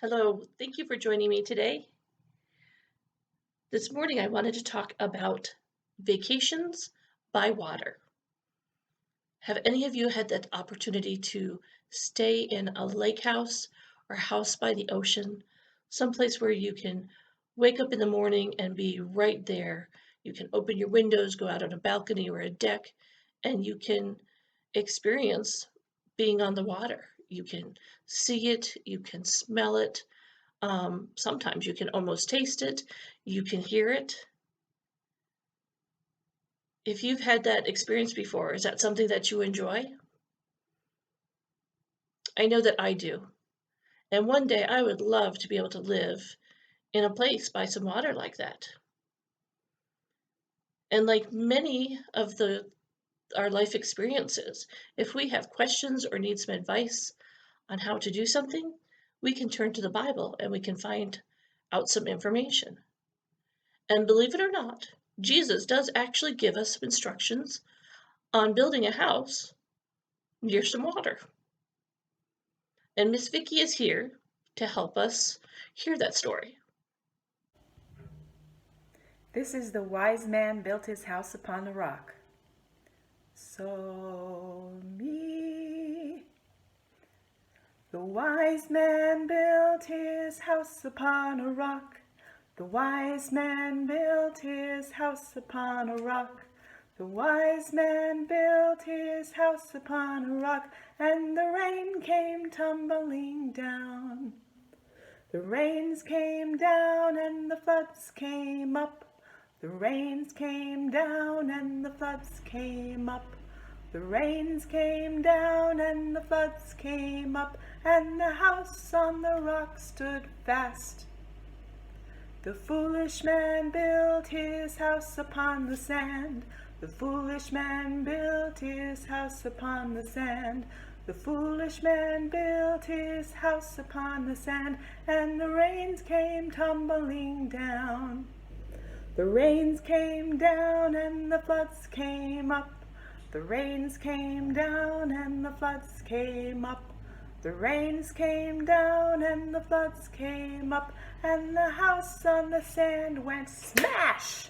Hello, thank you for joining me today. This morning I wanted to talk about vacations by water. Have any of you had that opportunity to stay in a lake house or house by the ocean, someplace where you can wake up in the morning and be right there? You can open your windows, go out on a balcony or a deck, and you can experience being on the water. You can see it, you can smell it. Sometimes you can almost taste it, you can hear it. If you've had that experience before, is that something that you enjoy? I know that I do. And one day I would love to be able to live in a place by some water like that. And like many of the our life experiences, if we have questions or need some advice on how to do something, we can turn to the Bible and we can find out some information. And believe it or not, Jesus does actually give us some instructions on building a house near some water. And Miss Vicky is here to help us hear that story. This is the wise man built his house upon a rock. So me. The wise man built his house upon a rock. The wise man built his house upon a rock. The wise man built his house upon a rock, and the rain came tumbling down. The rains came down and the floods came up. The rains came down and the floods came up. The rains came down and the floods came up, and the house on the rock stood fast. The foolish man built his house upon the sand. The foolish man built his house upon the sand. The foolish man built his house upon the sand, and the rains came tumbling down. The rains came down and the floods came up. The rains came down and the floods came up. The rains came down and the floods came up, and the house on the sand went smash.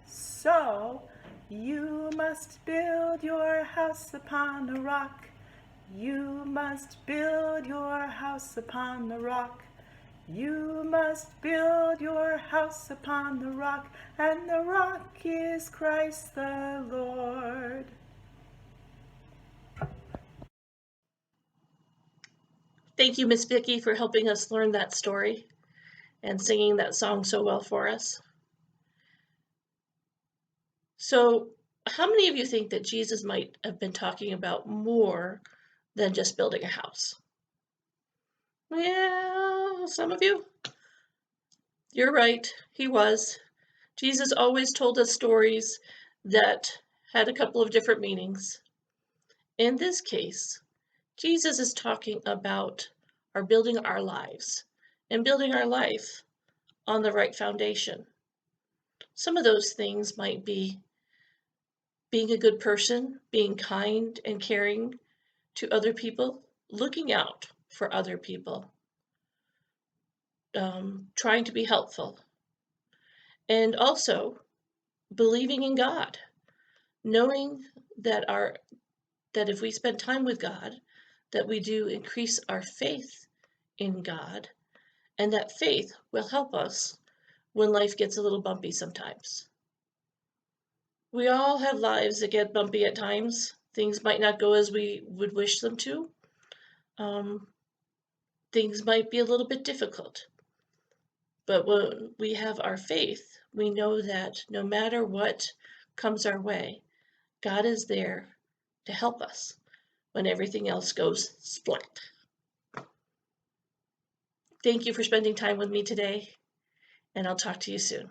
So you must build your house upon a rock. You must build your house upon the rock. You must build your house upon the rock, and the rock is Christ the Lord. Thank you, Miss Vicky, for helping us learn that story and singing that song so well for us. So, how many of you think that Jesus might have been talking about more than just building a house? Well, some of you. You're right, he was. Jesus always told us stories that had a couple of different meanings. In this case, Jesus is talking about our building our lives and building our life on the right foundation. Some of those things might be being a good person, being kind and caring to other people, looking out for other people, trying to be helpful, and also believing in God, knowing that if we spend time with God, that we do increase our faith in God, and that faith will help us when life gets a little bumpy sometimes. We all have lives that get bumpy at times. Things might not go as we would wish them to. Um, Things might be a little bit difficult. But when we have our faith, we know that no matter what comes our way, God is there to help us when everything else goes splat. Thank you for spending time with me today, and I'll talk to you soon.